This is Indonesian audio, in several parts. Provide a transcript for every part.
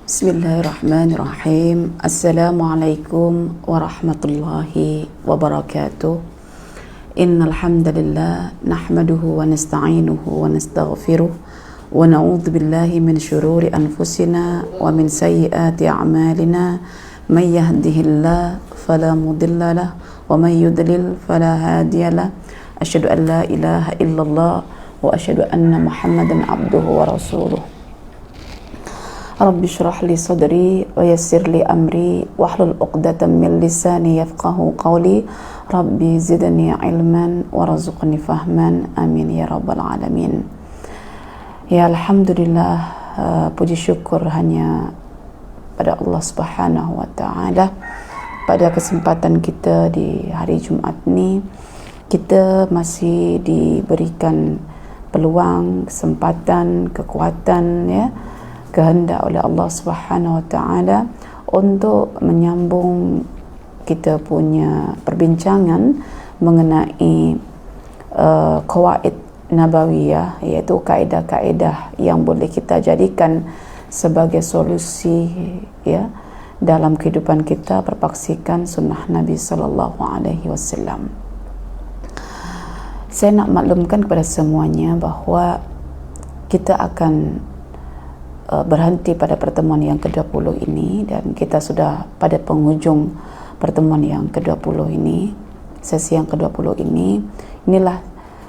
Bismillahirrahmanirrahim. Assalamualaikum warahmatullahi wabarakatuh. Innal hamdalillah nahmaduhu wa nasta'inuhu wa nastaghfiruh wa na'udzu billahi min syururi anfusina wa min sayyiati a'malina. May yahdihillahu fala mudilla lahu wa may yudlil fala hadiya lahu. Asyhadu an la ilaha illallah wa asyhadu anna Muhammadan abduhu wa rasuluh. Rabbi syrah li sadri wa yassir li amri wahlul 'uqdatam min lisani yafqahu qawli. Rabbi zidni ilman warzuqni fahman. Amin ya rabbal alamin. Ya alhamdulillah, puji syukur hanya pada Allah Subhanahu wa taala. Pada kesempatan kita di hari Jumat ini, kita masih diberikan peluang, kesempatan, kekuatan, ya, kehendak oleh Allah Subhanahu wa taala untuk menyambung kita punya perbincangan mengenai qawaid nabawiyah, iaitu kaedah-kaedah yang boleh kita jadikan sebagai solusi, ya, dalam kehidupan kita berpaksikan sunnah Nabi sallallahu alaihi wasallam. Saya nak maklumkan kepada semuanya bahawa kita akan berhenti pada pertemuan yang ke-20 ini, dan kita sudah pada penghujung pertemuan yang ke-20 ini, sesi yang ke-20 ini. Inilah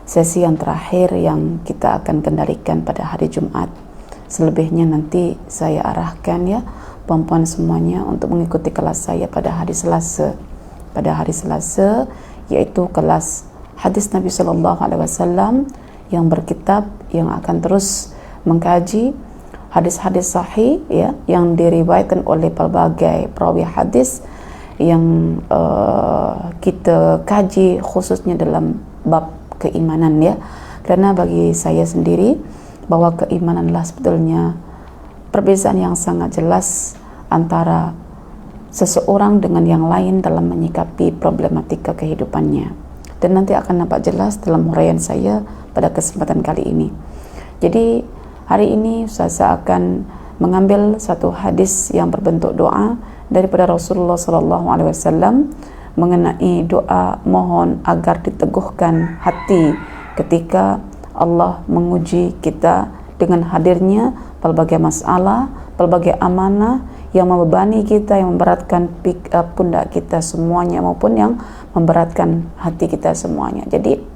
sesi yang terakhir yang kita akan kendalikan pada hari Jumat. Selebihnya nanti saya arahkan, ya, puan-puan semuanya untuk mengikuti kelas saya pada hari Selasa. Pada hari Selasa, yaitu kelas hadis Nabi sallallahu alaihi wasallam yang berkitab, yang akan terus mengkaji hadis-hadis sahih, ya, yang diriwayatkan oleh pelbagai perawi hadis yang kita kaji khususnya dalam bab keimanan, ya. Kerana bagi saya sendiri bahawa keimananlah sebetulnya perbezaan yang sangat jelas antara seseorang dengan yang lain dalam menyikapi problematika kehidupannya, dan nanti akan nampak jelas dalam huraian saya pada kesempatan kali ini. Jadi hari ini saya akan mengambil satu hadis yang berbentuk doa daripada Rasulullah sallallahu alaihi wasallam mengenai doa mohon agar diteguhkan hati ketika Allah menguji kita dengan hadirnya pelbagai masalah, pelbagai amanah yang membebani kita, yang memberatkan pundak kita semuanya, maupun yang memberatkan hati kita semuanya. Jadi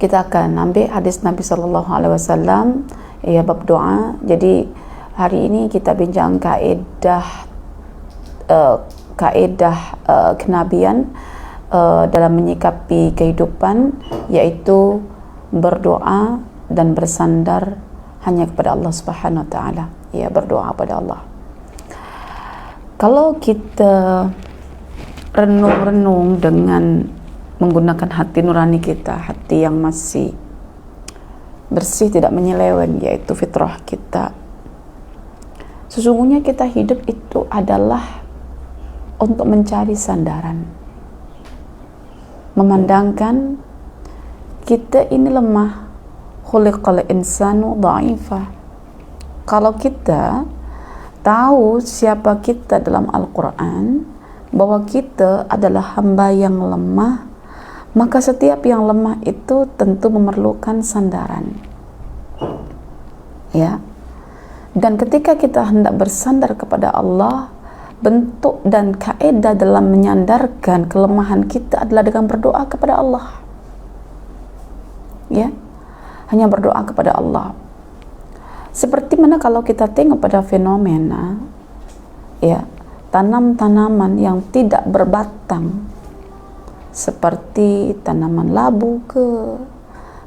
kita akan ambil hadis Nabi sallallahu alaihi wasallam, ya, bab doa. Jadi hari ini kita bincang kaedah kenabian dalam menyikapi kehidupan, yaitu berdoa dan bersandar hanya kepada Allah Subhanahu wa taala, ya, berdoa kepada Allah. Kalau kita renung-renung dengan menggunakan hati nurani kita, hati yang masih bersih, tidak menyeleweng, yaitu fitrah kita, sesungguhnya kita hidup itu adalah untuk mencari sandaran, memandangkan kita ini lemah, khuliqal insanu dha'ifa. Kalau kita tahu siapa kita dalam Al-Quran, bahwa kita adalah hamba yang lemah, maka setiap yang lemah itu tentu memerlukan sandaran, ya. Dan ketika kita hendak bersandar kepada Allah, bentuk dan kaedah dalam menyandarkan kelemahan kita adalah dengan berdoa kepada Allah, ya, hanya berdoa kepada Allah. Seperti mana kalau kita tengok pada fenomena, ya, tanam-tanaman yang tidak berbatang, seperti tanaman labu ke,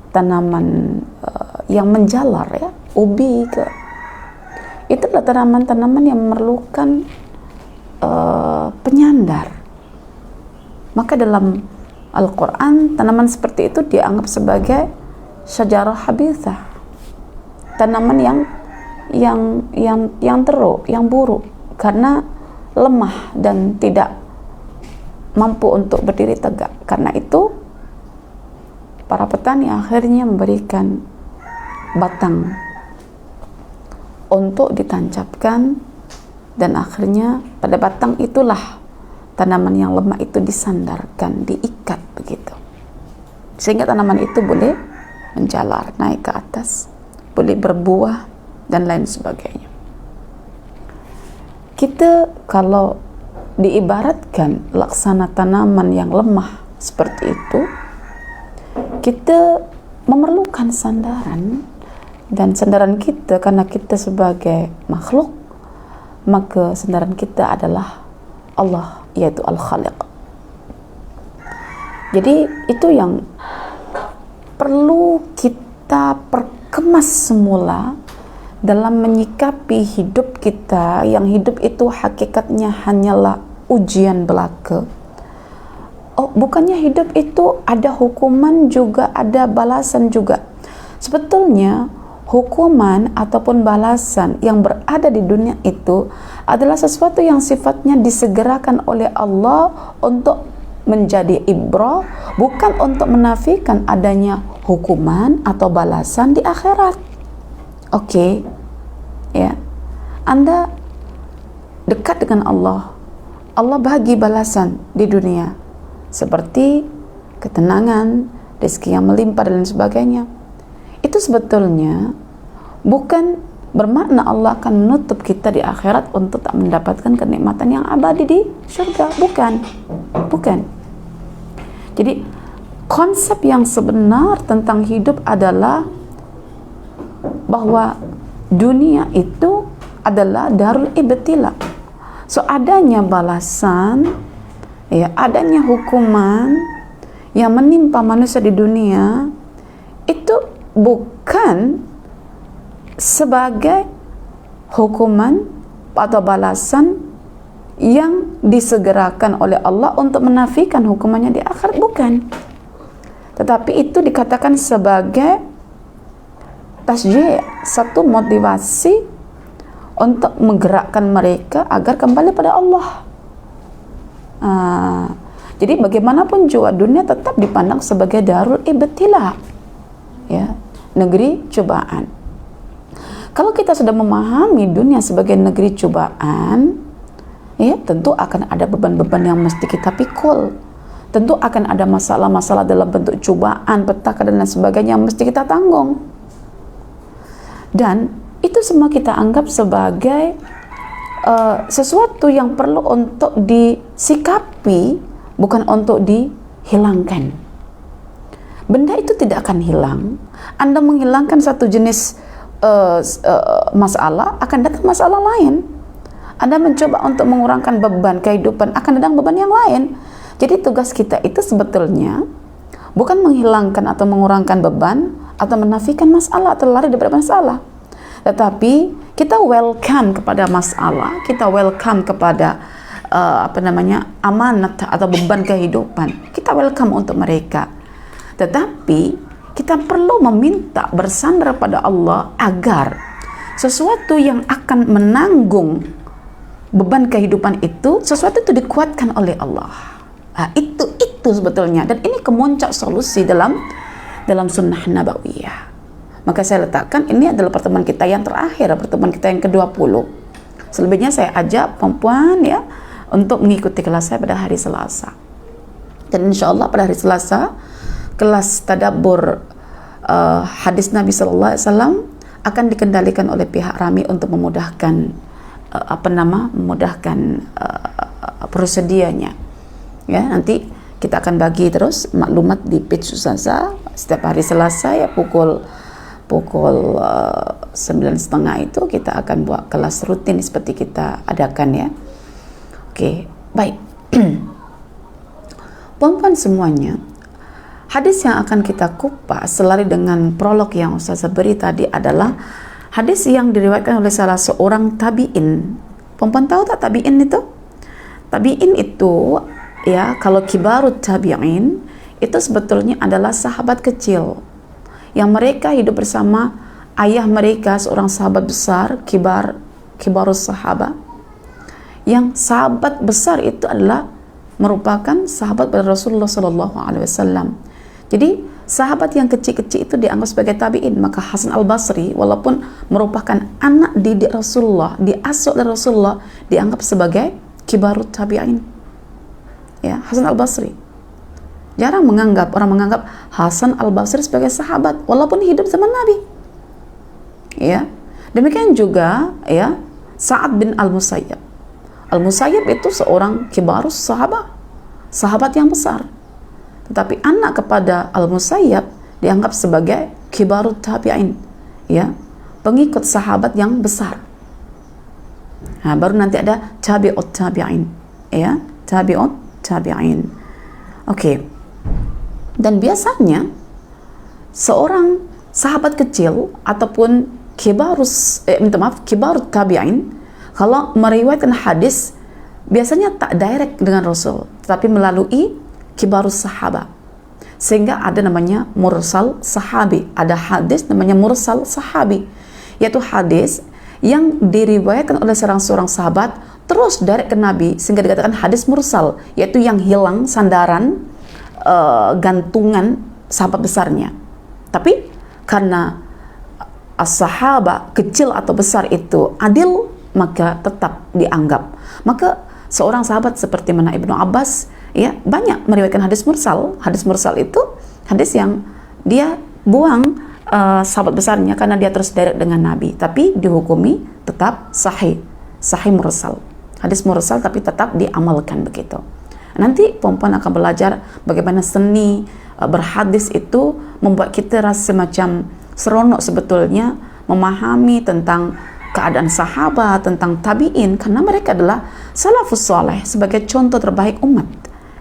tanaman yang menjalar, ya, ubi ke, itu adalah tanaman-tanaman yang memerlukan penyandar. Maka dalam Al-Quran tanaman seperti itu dianggap sebagai syajarah habithah, tanaman yang teruk, yang buruk, karena lemah dan tidak mampu untuk berdiri tegak. Karena itu para petani akhirnya memberikan batang untuk ditancapkan, dan akhirnya pada batang itulah tanaman yang lemah itu disandarkan, diikat begitu, sehingga tanaman itu boleh menjalar naik ke atas, boleh berbuah dan lain sebagainya. Kita kalau diibaratkan laksana tanaman yang lemah seperti itu, kita memerlukan sandaran, dan sandaran kita karena kita sebagai makhluk, maka sandaran kita adalah Allah, yaitu Al-Khaliq. Jadi itu yang perlu kita perkemas semula dalam menyikapi hidup kita, yang hidup itu hakikatnya hanyalah ujian belaka. Oh, bukannya hidup itu ada hukuman juga, ada balasan juga. Sebetulnya hukuman ataupun balasan yang berada di dunia itu adalah sesuatu yang sifatnya disegerakan oleh Allah untuk menjadi ibrah, bukan untuk menafikan adanya hukuman atau balasan di akhirat. Oke, ya, Anda dekat dengan Allah, Allah bagi balasan di dunia seperti ketenangan, rezeki yang melimpah dan lain sebagainya. Itu sebetulnya bukan bermakna Allah akan menutup kita di akhirat untuk tak mendapatkan kenikmatan yang abadi di surga. Bukan. Jadi konsep yang sebenar tentang hidup adalah bahwa dunia itu adalah darul ibtila. So adanya balasan, ya, adanya hukuman yang menimpa manusia di dunia itu bukan sebagai hukuman atau balasan yang disegerakan oleh Allah untuk menafikan hukumannya di akhirat, bukan. Tetapi itu dikatakan sebagai tasjih, satu motivasi untuk menggerakkan mereka agar kembali pada Allah. Jadi bagaimanapun juga dunia tetap dipandang sebagai darul ibtila, ya, negeri cobaan. Kalau kita sudah memahami dunia sebagai negeri cobaan, ya, tentu akan ada beban-beban yang mesti kita pikul. Tentu akan ada masalah-masalah dalam bentuk cobaan, petaka dan lain sebagainya yang mesti kita tanggung. Dan itu semua kita anggap sebagai sesuatu yang perlu untuk disikapi, bukan untuk dihilangkan. Benda itu tidak akan hilang. Anda menghilangkan satu jenis masalah, akan datang masalah lain. Anda mencoba untuk mengurangkan beban kehidupan, akan datang beban yang lain. Jadi tugas kita itu sebetulnya bukan menghilangkan atau mengurangkan beban atau menafikan masalah atau lari daripada masalah, tetapi kita welcome kepada masalah, kita welcome kepada amanat atau beban kehidupan, kita welcome untuk mereka. Tetapi kita perlu meminta bersandar pada Allah agar sesuatu yang akan menanggung beban kehidupan itu, sesuatu itu dikuatkan oleh Allah. Itu sebetulnya, dan ini kemuncak solusi dalam sunnah nabawiyah. Maka saya letakkan ini adalah pertemuan kita yang terakhir, pertemuan kita yang ke-20. Selebihnya saya ajak perempuan, ya, untuk mengikuti kelas saya pada hari Selasa. Dan insya Allah pada hari Selasa kelas tadabbur hadis Nabi Sallallahu Alaihi Wasallam akan dikendalikan oleh pihak Rami untuk memudahkan prosedurnya. Ya, nanti kita akan bagi terus maklumat di page Ustazah setiap hari Selasa, ya, pukul 9:30 itu kita akan buat kelas rutin seperti kita adakan, ya. Oke, baik. Puan-puan semuanya, hadis yang akan kita kupas selari dengan prolog yang Ustazah beri tadi adalah hadis yang diriwayatkan oleh salah seorang tabi'in. Puan-puan tahu tak tabi'in itu? Tabi'in itu, ya, kalau kibarut tabi'in itu sebetulnya adalah sahabat kecil yang mereka hidup bersama ayah mereka, seorang sahabat besar, kibarus sahabat. Yang sahabat besar itu adalah merupakan sahabat pada Rasulullah Sallallahu Alaihi Wasallam. Jadi sahabat yang kecil-kecil itu dianggap sebagai tabi'in. Maka Hasan al-Basri walaupun merupakan anak didik Rasulullah, diasuh oleh Rasulullah, dianggap sebagai kibarut tabi'in. Ya, Hasan al-Basri. Jarang orang menganggap Hasan al-Basri sebagai sahabat walaupun hidup zaman Nabi. Ya. Demikian juga ya Sa'ad bin al-Musayyab. Al-Musayyab itu seorang kibarus sahabat yang besar. Tetapi anak kepada Al-Musayyab dianggap sebagai kibarut tabi'in, ya, pengikut sahabat yang besar. Nah, baru nanti ada tabi'ut tabi'in, ya, tabi'ut tabi'in. Oke. Dan biasanya seorang sahabat kecil ataupun kibarut tabi'in kalau meriwayatkan hadis biasanya tak direct dengan Rasul, tetapi melalui kibarus sahabat, sehingga ada namanya mursal sahabi. Ada hadis namanya mursal sahabi, yaitu hadis yang diriwayatkan oleh seorang sahabat terus direct ke Nabi, sehingga dikatakan hadis mursal, yaitu yang hilang sandaran gantungan sahabat besarnya. Tapi karena as-sahabat kecil atau besar itu adil, maka tetap dianggap. Maka seorang sahabat seperti mana Ibnu Abbas, ya, banyak meriwayatkan hadis mursal. Hadis mursal itu hadis yang dia buang sahabat besarnya karena dia terus direct dengan Nabi, tapi dihukumi tetap sahih mursal. Hadis mursal tapi tetap diamalkan begitu. Nanti perempuan akan belajar bagaimana seni berhadis itu membuat kita rasa macam seronok sebetulnya memahami tentang keadaan sahabat, tentang tabi'in, karena mereka adalah salafus saleh sebagai contoh terbaik umat.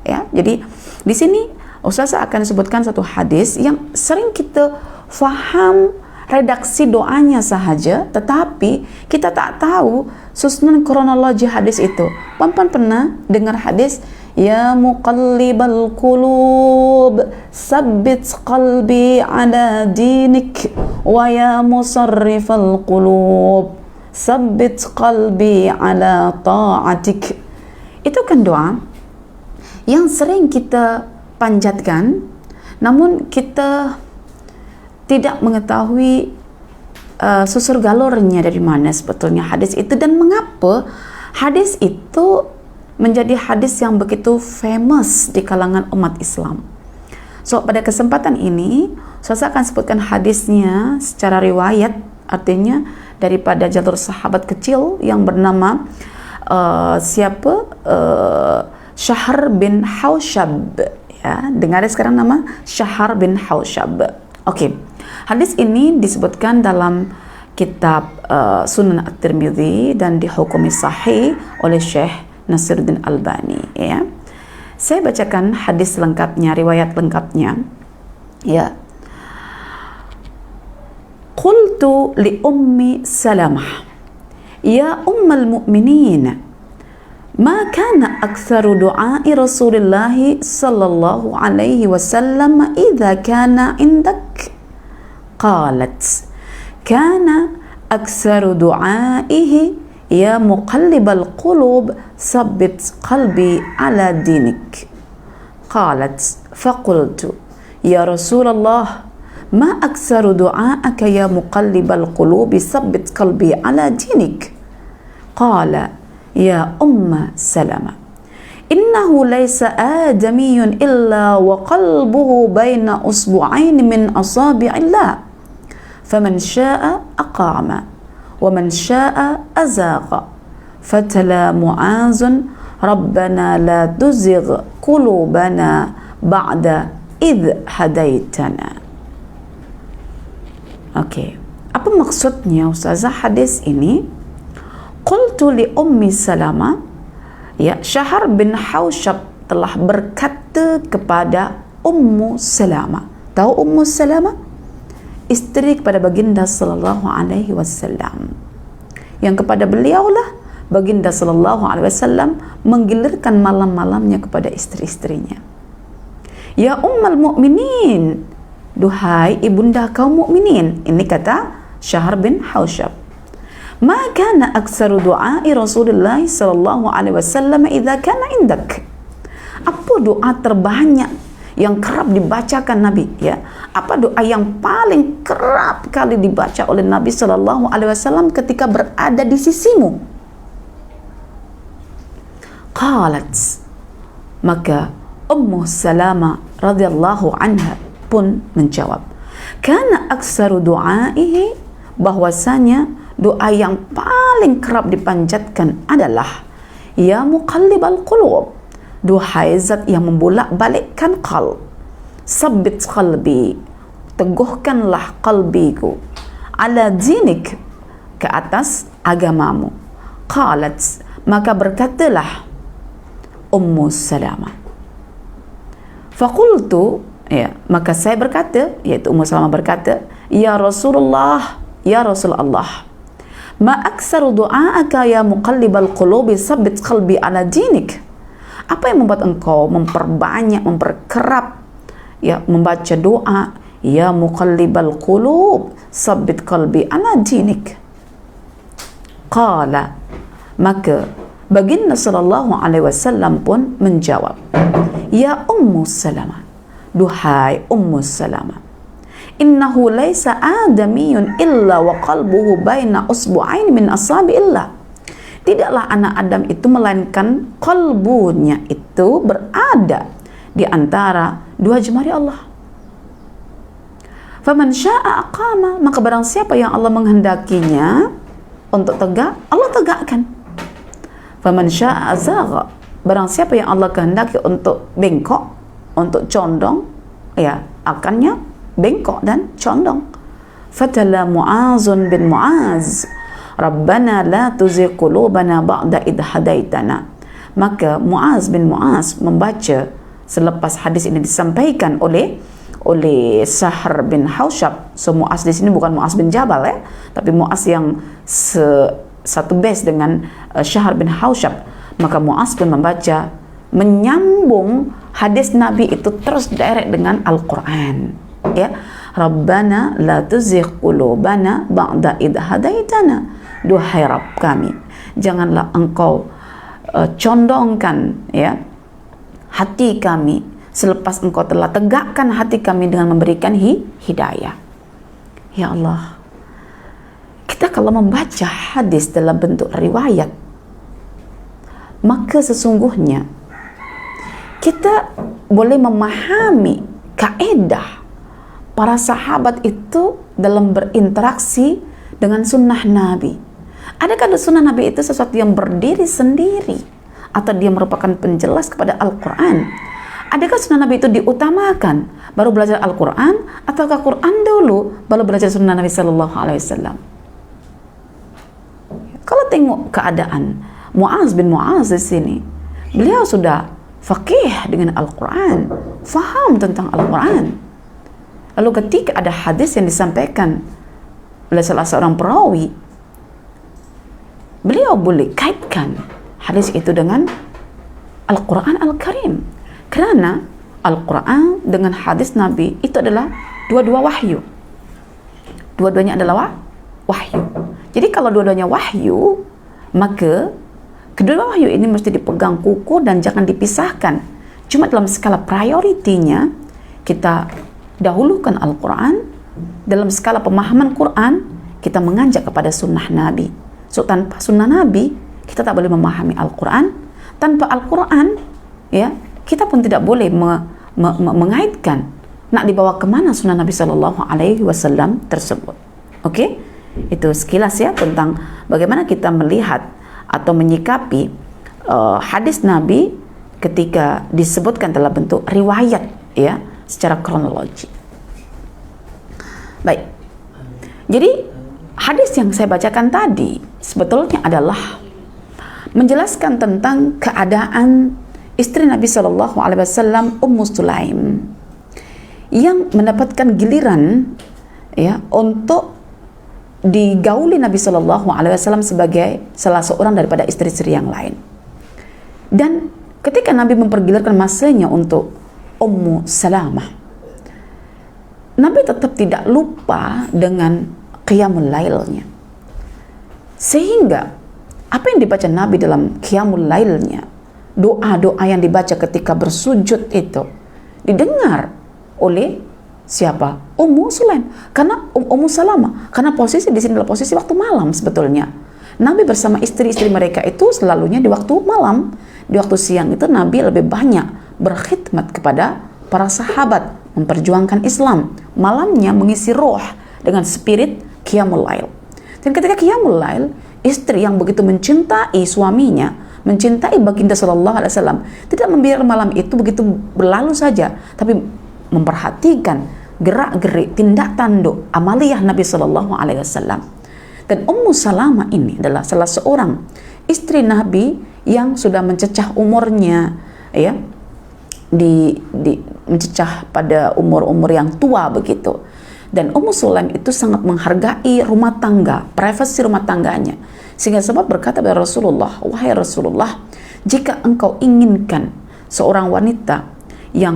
Ya, jadi di sini Ustazah akan sebutkan satu hadis yang sering kita faham redaksi doanya sahaja, tetapi kita tak tahu susunan kronologi hadis itu. Puan-puan pernah dengar hadis ya muqallibal qulub sabbit qalbi ala dinik wa ya musarrifal qulub sabbit qalbi ala ta'atik. Itu kan doa yang sering kita panjatkan, namun kita tidak mengetahui susur galurnya dari mana sebetulnya hadis itu dan mengapa hadis itu menjadi hadis yang begitu famous di kalangan umat Islam. So, pada kesempatan ini saya akan sebutkan hadisnya secara riwayat, artinya daripada jalur sahabat kecil yang bernama Syahr bin Haushab, ya, dengar sekarang nama Syahr bin Haushab. Oke. Hadis ini disebutkan dalam kitab Sunan At-Tirmidzi dan dihukumi sahih oleh Syekh Nasiruddin Albani, ya. Saya bacakan hadis lengkapnya, riwayat lengkapnya, ya. Qultu li ummi Salamah ya ummal mu'minin ma kana aktsaru du'ai Rasulillah sallallahu alaihi wasallam idza kana indak. Qalat kana aktsaru du'aihi ya muqallibal qulub sabbit qalbi ala dinik. Qalat faqultu ya Rasulullah ma aktsaru du'aaka ya muqallibal qulubi sabbit qalbi ala dinik. Qala ya umma Salama innahu laysa adamiyyun illa wa qalbuhu baina usbu'ain min asabi'illah faman syaa'a aqama wa man syaa'a azaqa. Fatala Mu'azun rabbana la tuzigh qulubana ba'da idh hadaitana. Oke, apa maksudnya Ustazah hadis ini? Qultu li ummi Salamah, ya, Syahr bin Haushab telah berkata kepada Ummu Salamah. Tahu Ummu Salamah? Istri kepada baginda sallallahu alaihi wasallam, yang kepada beliaulah baginda sallallahu alaihi wasallam menggilirkan malam-malamnya kepada istri-istrinya. Ya ummal mu'minin, duhai ibunda kaum mukminin. Ini kata Syahr bin Haushab. Ma kana aktsaru du'ai Rasulullah sallallahu alaihi wasallam idza kana indak. Apa doa terbanyak yang kerap dibacakan Nabi, ya? Apa doa yang paling kerap kali dibaca oleh Nabi sallallahu alaihi wasallam ketika berada di sisimu? Qalat, maka Ummu Salamah radhiyallahu anha pun menjawab, kana aksaru du'aihi, bahwasanya doa yang paling kerap dipanjatkan adalah ya muqallibal qulub, duhai zat yang membolak-balikkan qalb, sabbit qalbi, teguhkanlah qalbiku, ala dinik, ke atas agamamu. Qalat, maka berkatalah Ummu Salamah, faqultu, ya, maka saya berkata, yaitu Ummu Salamah berkata, ya Rasulullah, ya Rasulullah, ma aksaru du'aaka ya muqallibal qulubi sabbit qalbi ala dinik, apa yang membuat engkau memperbanyak, memperkerap, ya, membaca doa ya muqallibal qulub sabbit qalbi ala dinik? Qala, maka baginda sallallahu alaihi wasallam pun menjawab, ya Ummu Salamah, duhai Ummu Salamah, innahu laisa adamiyun illa wa qalbuhu baina usbu'ain min asabi'illah, tidaklah anak Adam itu melainkan kalbunya itu berada di antara dua jemari Allah. Faman syaa aqama, maka barang siapa yang Allah menghendakinya untuk tegak, Allah tegakkan. Faman syaa azagha, barang siapa yang Allah kehendaki untuk bengkok, untuk condong, ya, akannya bengkok dan condong. Fatala Mu'azun bin Mu'az, Rabbana la tuzigh qulubana ba'da idh hadaitana. Maka Mu'az bin Mu'az membaca selepas hadis ini disampaikan oleh Sahr bin Haushab. So Mu'az di sini bukan Mu'az bin Jabal, ya, tapi Mu'az yang satu base dengan Sahr bin Haushab. Maka Mu'az pun membaca, menyambung hadis Nabi itu terus direct dengan Al-Quran, ya. Rabbana la tuzigh qulubana ba'da idh hadaitana, duhai Rabb kami, janganlah engkau condongkan, ya, hati kami selepas engkau telah tegakkan hati kami dengan memberikan hidayah. Ya Allah, kita kalau membaca hadis dalam bentuk riwayat, maka sesungguhnya kita boleh memahami kaedah para sahabat itu dalam berinteraksi dengan sunnah Nabi. Adakah sunnah Nabi itu sesuatu yang berdiri sendiri, atau dia merupakan penjelas kepada Al-Quran? Adakah sunnah Nabi itu diutamakan baru belajar Al-Quran, ataukah Quran dulu baru belajar sunnah Nabi Sallallahu Alaihi Wasallam? Kalau tengok keadaan Mu'az bin Mu'az di sini, beliau sudah faqih dengan Al-Quran, faham tentang Al-Quran. Lalu ketika ada hadis yang disampaikan oleh salah seorang perawi, beliau boleh kaitkan hadis itu dengan Al-Quran Al-Karim, kerana Al-Quran dengan hadis Nabi itu adalah dua-dua wahyu. Dua-duanya adalah wahyu. Jadi kalau dua-duanya wahyu, maka kedua wahyu ini mesti dipegang kukuh dan jangan dipisahkan. Cuma dalam skala prioritinya kita dahulukan Al-Quran, dalam skala pemahaman Quran kita menganjak kepada sunnah Nabi. So tanpa sunnah Nabi kita tak boleh memahami Al-Quran. Tanpa Al-Quran, ya, kita pun tidak boleh mengaitkan nak dibawa kemana sunnah Nabi Sallallahu Alaihi Wasallam tersebut. Okey, itu sekilas, ya, tentang bagaimana kita melihat atau menyikapi hadis Nabi ketika disebutkan dalam bentuk riwayat, ya, secara kronologi. Baik, jadi hadis yang saya bacakan tadi sebetulnya adalah menjelaskan tentang keadaan istri Nabi Sallallahu Alaihi Wasallam, Ummu Sulaim, yang mendapatkan giliran, ya, untuk digauli Nabi Sallallahu Alaihi Wasallam sebagai salah seorang daripada istri-istri yang lain. Dan ketika Nabi mempergilirkan masanya untuk Ummu Salamah, Nabi tetap tidak lupa dengan qiyamul lailnya, sehingga apa yang dibaca Nabi dalam qiyamul lailnya, doa-doa yang dibaca ketika bersujud itu didengar oleh siapa? Ummu Sulaim. Karena Ummu Salamah. Karena posisi di sini adalah posisi waktu malam sebetulnya. Nabi bersama istri-istri mereka itu selalunya di waktu malam. Di waktu siang itu Nabi lebih banyak berkhidmat kepada para sahabat, memperjuangkan Islam. Malamnya mengisi roh dengan spirit Qiyamul Lail. Dan ketika Qiyamul Lail, istri yang begitu mencintai suaminya, mencintai baginda sallallahu alaihi wasallam, tidak membiarkan malam itu begitu berlalu saja, tapi memperhatikan gerak-gerik, tindak tanduk amaliyah Nabi sallallahu alaihi wasallam. Dan Ummu Salamah ini adalah salah seorang istri Nabi yang sudah mencecah umurnya, ya, mencecah pada umur-umur yang tua begitu. Dan Ummu Sulaim itu sangat menghargai rumah tangga, privasi rumah tangganya. Sehingga sebab berkata kepada Rasulullah, wahai Rasulullah, jika engkau inginkan seorang wanita yang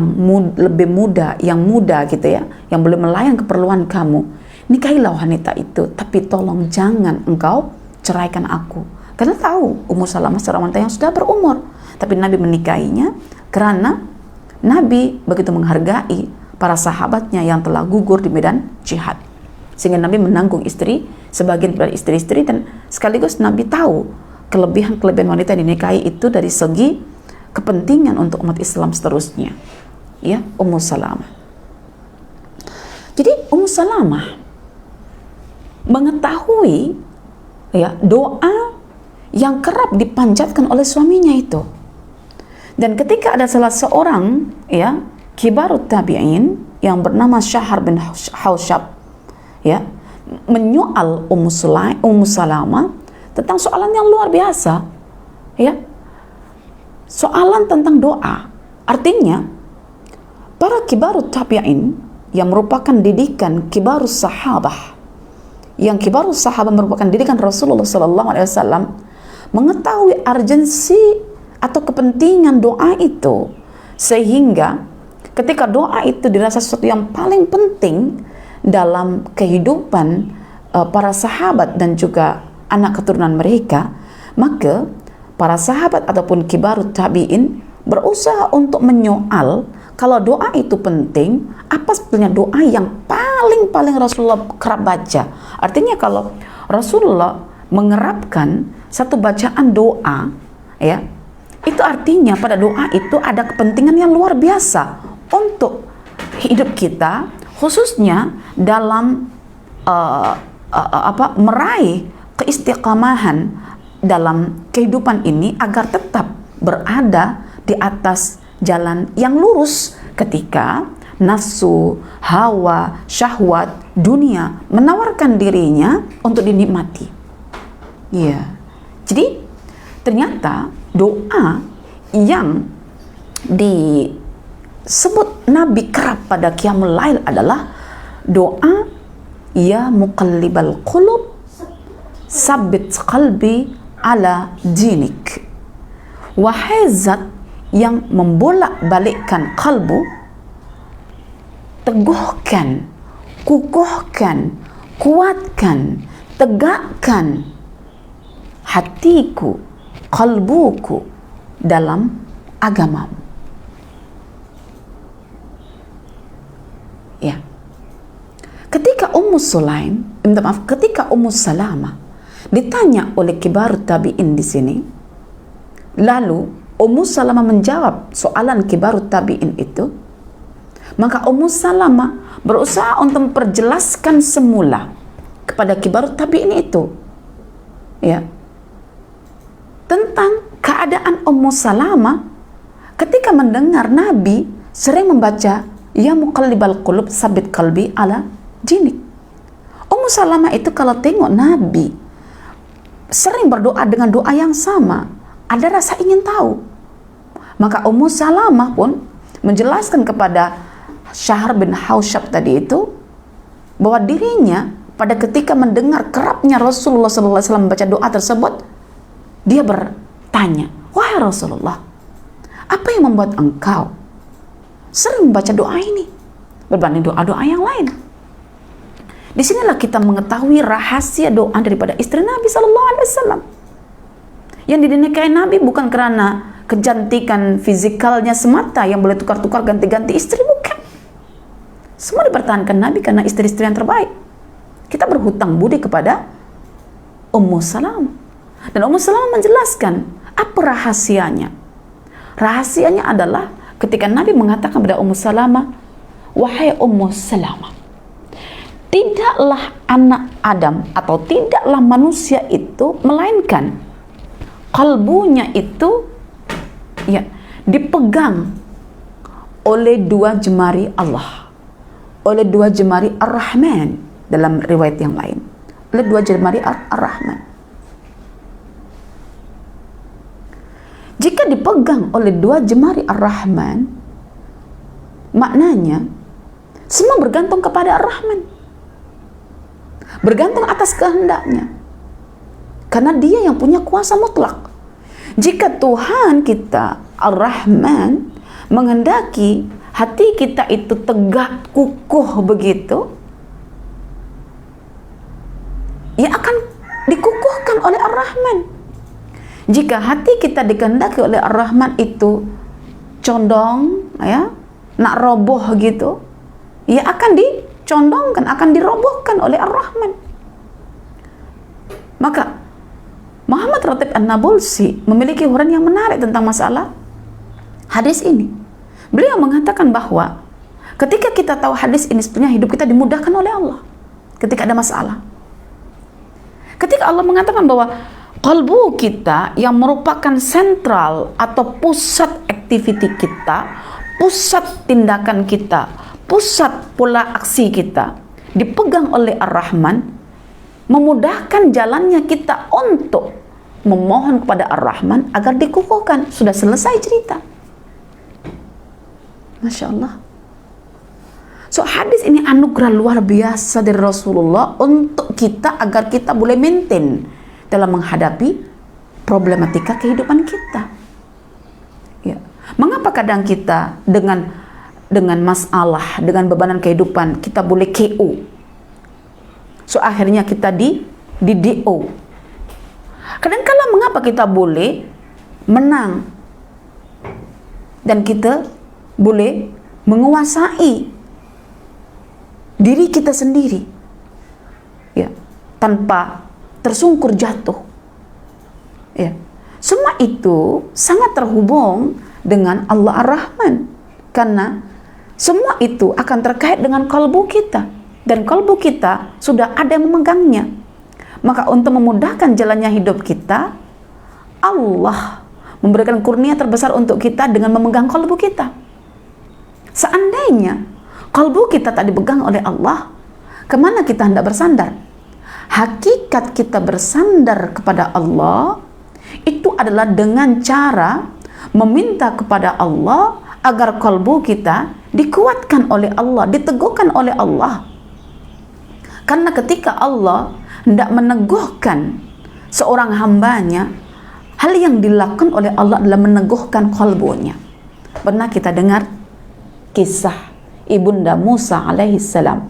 lebih muda, yang muda gitu ya, yang boleh melayani keperluan kamu, nikahilah wanita itu, tapi tolong jangan engkau ceraikan aku. Karena tahu Ummu Salamah seorang wanita yang sudah berumur, tapi Nabi menikahinya karena Nabi begitu menghargai para sahabatnya yang telah gugur di medan jihad. Sehingga Nabi menanggung istri, sebagian dari istri-istri, dan sekaligus Nabi tahu kelebihan-kelebihan wanita yang dinikahi itu dari segi kepentingan untuk umat Islam seterusnya. Ya, Ummu Salamah. Jadi Ummu Salamah mengetahui ya doa yang kerap dipanjatkan oleh suaminya itu. Dan ketika ada salah seorang ya kibarut tabi'in yang bernama Syahar bin Hausyab ya menyoal Ummu Salamah tentang soalan yang luar biasa, ya, soalan tentang doa. Artinya para kibarut tabi'in yang merupakan didikan kibarus sahabah, yang kibarus sahabah merupakan didikan Rasulullah SAW, mengetahui urgensi atau kepentingan doa itu, sehingga ketika doa itu dirasa sesuatu yang paling penting dalam kehidupan para sahabat dan juga anak keturunan mereka, maka para sahabat ataupun kibarut tabi'in berusaha untuk menyoal kalau doa itu penting, apa sebetulnya doa yang paling Rasulullah kerap baca. Artinya kalau Rasulullah mengerapkan satu bacaan doa, ya, itu artinya pada doa itu ada kepentingan yang luar biasa untuk hidup kita, khususnya dalam meraih keistiqamahan dalam kehidupan ini agar tetap berada di atas jalan yang lurus ketika nafsu, hawa, syahwat, dunia menawarkan dirinya untuk dinikmati. Ya, jadi ternyata doa yang disebut Nabi kerap pada Qiyamul Lail adalah doa ya muqallibal qulub sabbit qalbi ala dinik. Wahai zat yang membolak-balikkan kalbu, teguhkan, kukuhkan, kuatkan, tegakkan hatiku, kalbuku dalam agamamu. Ya. Ketika ketika Ummu Salamah ditanya oleh kibar tabi'in di sini, lalu Ummu Salamah menjawab soalan kibarut tabi'in itu, maka Ummu Salamah berusaha untuk memperjelaskan semula kepada kibarut tabi'in itu, ya, tentang keadaan Ummu Salamah ketika mendengar Nabi sering membaca ya muqallibal qulub sabit qalbi ala dinik. Ummu Salamah itu kalau tengok Nabi sering berdoa dengan doa yang sama, ada rasa ingin tahu. Maka Ummu Salamah pun menjelaskan kepada Syahar bin Hausyab tadi itu bahwa dirinya pada ketika mendengar kerapnya Rasulullah SAW membaca doa tersebut, dia bertanya, wahai Rasulullah, apa yang membuat engkau sering membaca doa ini berbanding doa-doa yang lain? Disinilah kita mengetahui rahasia doa daripada istri Nabi SAW. Yang dinikahi Nabi bukan karena kecantikan fizikalnya semata yang boleh tukar-tukar ganti-ganti istri, bukan. Semua dipertahankan Nabi karena istri-istri yang terbaik. Kita berhutang budi kepada Ummu Salamah. Dan Ummu Salamah menjelaskan apa rahasianya. Rahasianya adalah ketika Nabi mengatakan kepada Ummu Salamah, "Wahai Ummu Salamah, tidaklah anak Adam atau tidaklah manusia itu melainkan kalbunya itu ya dipegang oleh dua jemari Allah, oleh dua jemari Ar-Rahman dalam riwayat yang lain, oleh dua jemari Ar-Rahman." Jika dipegang oleh dua jemari Ar-Rahman, maknanya semua bergantung kepada Ar-Rahman, bergantung atas kehendaknya, karena Dia yang punya kuasa mutlak. Jika Tuhan kita Ar-Rahman menghendaki hati kita itu tegak kukuh begitu, ia akan dikukuhkan oleh Ar-Rahman. Jika hati kita dikehendaki oleh Ar-Rahman itu condong, ya, nak roboh gitu, ia akan dicondongkan, akan dirobohkan oleh Ar-Rahman. Maka Muhammad Ratib An-Nabulsi memiliki uraian yang menarik tentang masalah hadis ini. Beliau mengatakan bahwa ketika kita tahu hadis ini, sebenarnya hidup kita dimudahkan oleh Allah ketika ada masalah. Ketika Allah mengatakan bahwa kalbu kita yang merupakan sentral atau pusat aktiviti kita, pusat tindakan kita, pusat pola aksi kita dipegang oleh Ar-Rahman, memudahkan jalannya kita untuk memohon kepada Ar-Rahman agar dikukuhkan. Sudah selesai cerita. Masya Allah. So hadis ini anugerah luar biasa dari Rasulullah untuk kita agar kita boleh maintain dalam menghadapi problematika kehidupan kita. Ya. Mengapa kadang kita dengan masalah, dengan bebanan kehidupan kita boleh KO? So akhirnya kita di DO. Kadang-kala mengapa kita boleh menang dan kita boleh menguasai diri kita sendiri, ya, tanpa tersungkur jatuh. Ya. Semua itu sangat terhubung dengan Allah Ar-Rahman, karena semua itu akan terkait dengan kalbu kita, dan kalbu kita sudah ada yang memegangnya. Maka untuk memudahkan jalannya hidup kita, Allah memberikan kurnia terbesar untuk kita dengan memegang kalbu kita. Seandainya kalbu kita tak dipegang oleh Allah, kemana kita hendak bersandar? Hakikat kita bersandar kepada Allah itu adalah dengan cara meminta kepada Allah agar kalbu kita dikuatkan oleh Allah, diteguhkan oleh Allah. Karena ketika Allah hendak meneguhkan seorang hambanya, hal yang dilakukan oleh Allah adalah meneguhkan kalbunya. Pernah kita dengar kisah Ibunda Musa alaihissalam,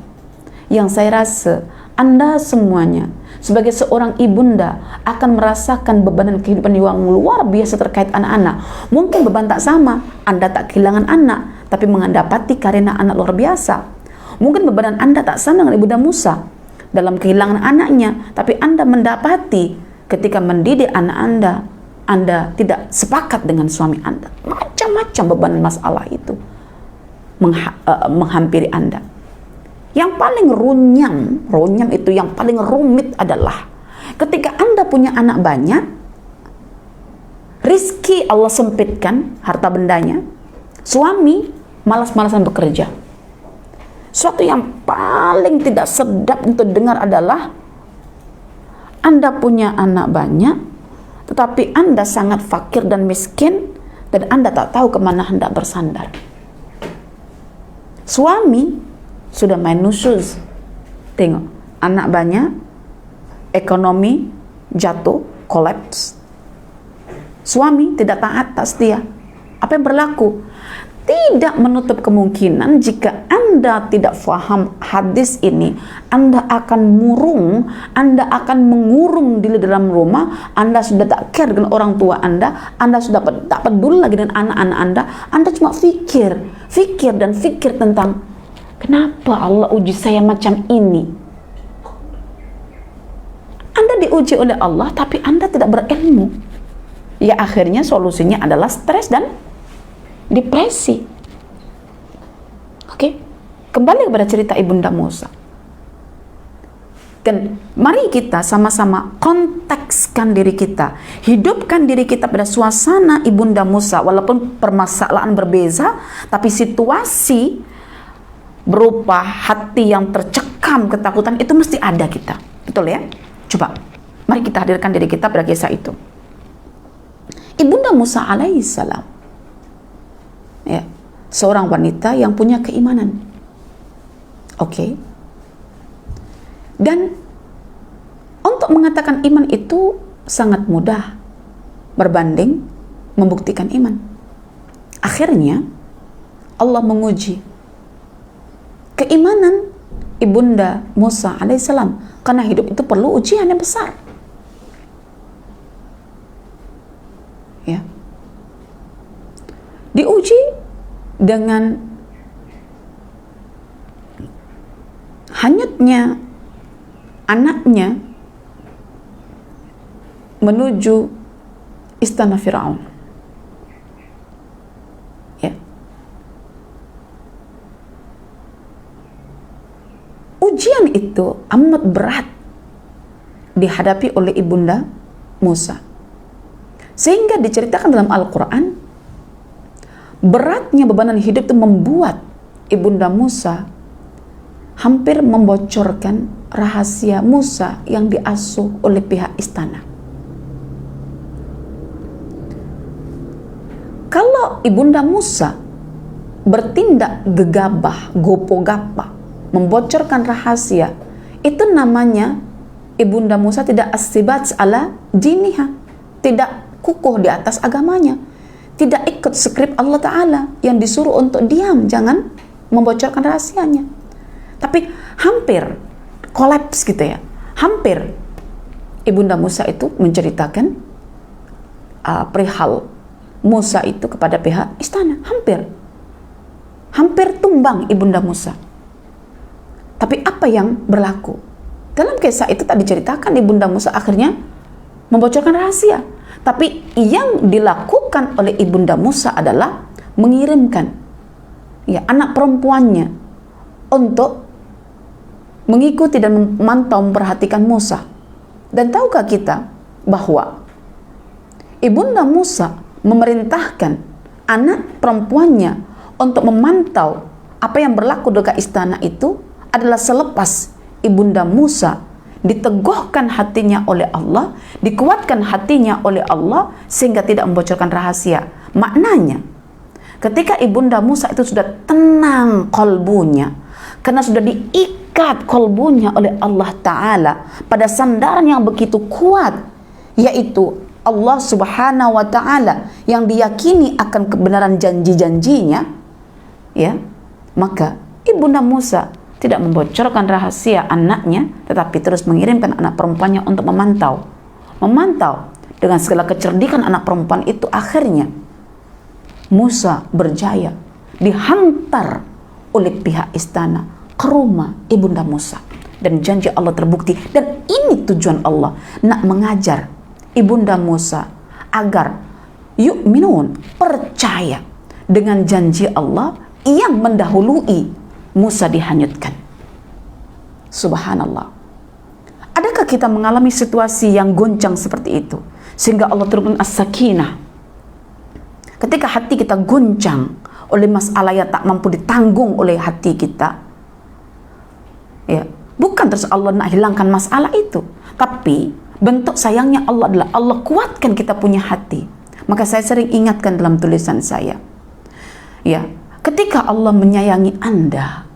yang saya rasa Anda semuanya sebagai seorang ibunda akan merasakan bebanan kehidupan yang luar biasa terkait anak-anak. Mungkin beban tak sama, Anda tak kehilangan anak, tapi mendapati karena anak luar biasa. Mungkin bebanan Anda tak sama dengan Ibunda Musa dalam kehilangan anaknya, tapi Anda mendapati ketika mendidik anak Anda tidak sepakat dengan suami Anda. Macam-macam beban masalah itu menghampiri Anda. Yang paling runyam itu, yang paling rumit adalah ketika Anda punya anak banyak, rizki Allah sempitkan, harta bendanya, suami malas-malasan bekerja. Suatu yang paling tidak sedap untuk dengar adalah Anda punya anak banyak, tetapi Anda sangat fakir dan miskin, dan Anda tak tahu kemana hendak bersandar. Suami sudah main nusyuz, tengok anak banyak, ekonomi jatuh, kolaps, suami tidak taat atas dia. Apa yang berlaku? tidak menutup kemungkinan jika Anda tidak faham hadis ini, Anda akan murung, Anda akan mengurung diri dalam rumah, Anda sudah tak care dengan orang tua Anda sudah tak peduli lagi dengan anak-anak Anda cuma fikir tentang kenapa Allah uji saya macam ini. Anda diuji oleh Allah, tapi Anda tidak berilmu. Ya akhirnya solusinya adalah stres dan depresi. Oke, kembali kepada cerita Ibunda Musa. Dan mari kita sama-sama kontekskan diri kita, hidupkan diri kita pada suasana Ibunda Musa. Walaupun permasalahan berbeza, tapi situasi berupa hati yang tercekam ketakutan itu mesti ada kita. Betul ya? Coba, mari kita hadirkan diri kita pada kisah itu. Ibunda Musa alaihissalam, ya, seorang wanita yang punya keimanan. Oke. Dan untuk mengatakan iman itu sangat mudah berbanding membuktikan iman. Akhirnya Allah menguji keimanan Ibunda Musa alaihissalam, karena hidup itu perlu ujian yang besar. Ya. Diuji dengan hanyutnya anaknya menuju istana Firaun. Ya. Ujian itu amat berat dihadapi oleh Ibunda Musa. Sehingga diceritakan dalam Al-Quran, beratnya bebanan hidup itu membuat Ibunda Musa hampir membocorkan rahasia Musa yang diasuh oleh pihak istana. Kalau Ibunda Musa bertindak gegabah, gopo-gapa, membocorkan rahasia, itu namanya Ibunda Musa tidak as-sibat ala diniha, tidak kukuh di atas agamanya, tidak ikut skrip Allah Ta'ala yang disuruh untuk diam, jangan membocorkan rahasianya. Tapi hampir kolaps gitu ya, hampir Ibunda Musa itu menceritakan perihal Musa itu kepada pihak istana, hampir tumbang Ibunda Musa. Tapi apa yang berlaku? Dalam kisah itu tak diceritakan Ibunda Musa akhirnya membocorkan rahasia. Tapi yang dilakukan oleh Ibunda Musa adalah mengirimkan ya anak perempuannya untuk mengikuti dan memantau, memperhatikan Musa. Dan tahukah kita bahwa Ibunda Musa memerintahkan anak perempuannya untuk memantau apa yang berlaku dekat istana itu adalah selepas Ibunda Musa diteguhkan hatinya oleh Allah, dikuatkan hatinya oleh Allah sehingga tidak membocorkan rahasia. Maknanya ketika Ibunda Musa itu sudah tenang kolbunya, karena sudah diikat kolbunya oleh Allah Ta'ala pada sandaran yang begitu kuat, yaitu Allah Subhanahu wa Ta'ala yang diyakini akan kebenaran janji-janjinya, ya, maka Ibunda Musa tidak membocorkan rahasia anaknya, tetapi terus mengirimkan anak perempuannya untuk memantau dengan segala kecerdikan anak perempuan itu. Akhirnya Musa berjaya dihantar oleh pihak istana ke rumah Ibunda Musa, dan janji Allah terbukti. Dan ini tujuan Allah, nak mengajar Ibunda Musa agar yu'minun, percaya dengan janji Allah yang mendahului Musa dihanyutkan. Subhanallah. Adakah kita mengalami situasi yang goncang seperti itu sehingga Allah turunkan as-sakinah? Ketika hati kita goncang oleh masalah yang tak mampu ditanggung oleh hati kita, ya, bukan terus Allah nak hilangkan masalah itu, tapi bentuk sayangnya Allah adalah Allah kuatkan kita punya hati. Maka saya sering ingatkan dalam tulisan saya, ya, ketika Allah menyayangi Anda,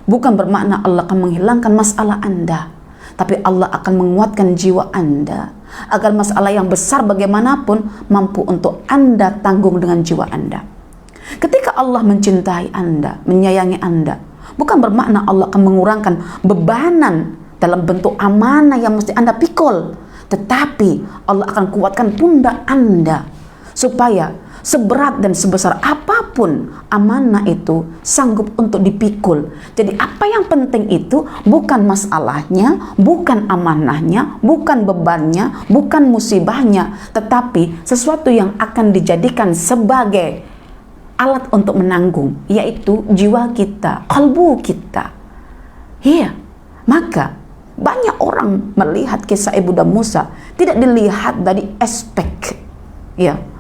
bukan bermakna Allah akan menghilangkan masalah Anda, tapi Allah akan menguatkan jiwa Anda agar masalah yang besar bagaimanapun mampu untuk Anda tanggung dengan jiwa Anda. Ketika Allah mencintai Anda, menyayangi Anda, bukan bermakna Allah akan mengurangkan bebanan dalam bentuk amanah yang mesti Anda pikul, tetapi Allah akan kuatkan pundak Anda supaya seberat dan sebesar apapun amanah itu sanggup untuk dipikul. Jadi apa yang penting itu bukan masalahnya, bukan amanahnya, bukan bebannya, bukan musibahnya, tetapi sesuatu yang akan dijadikan sebagai alat untuk menanggung, yaitu jiwa kita, kalbu kita. Iya, maka banyak orang melihat kisah Ibunda Musa tidak dilihat dari aspek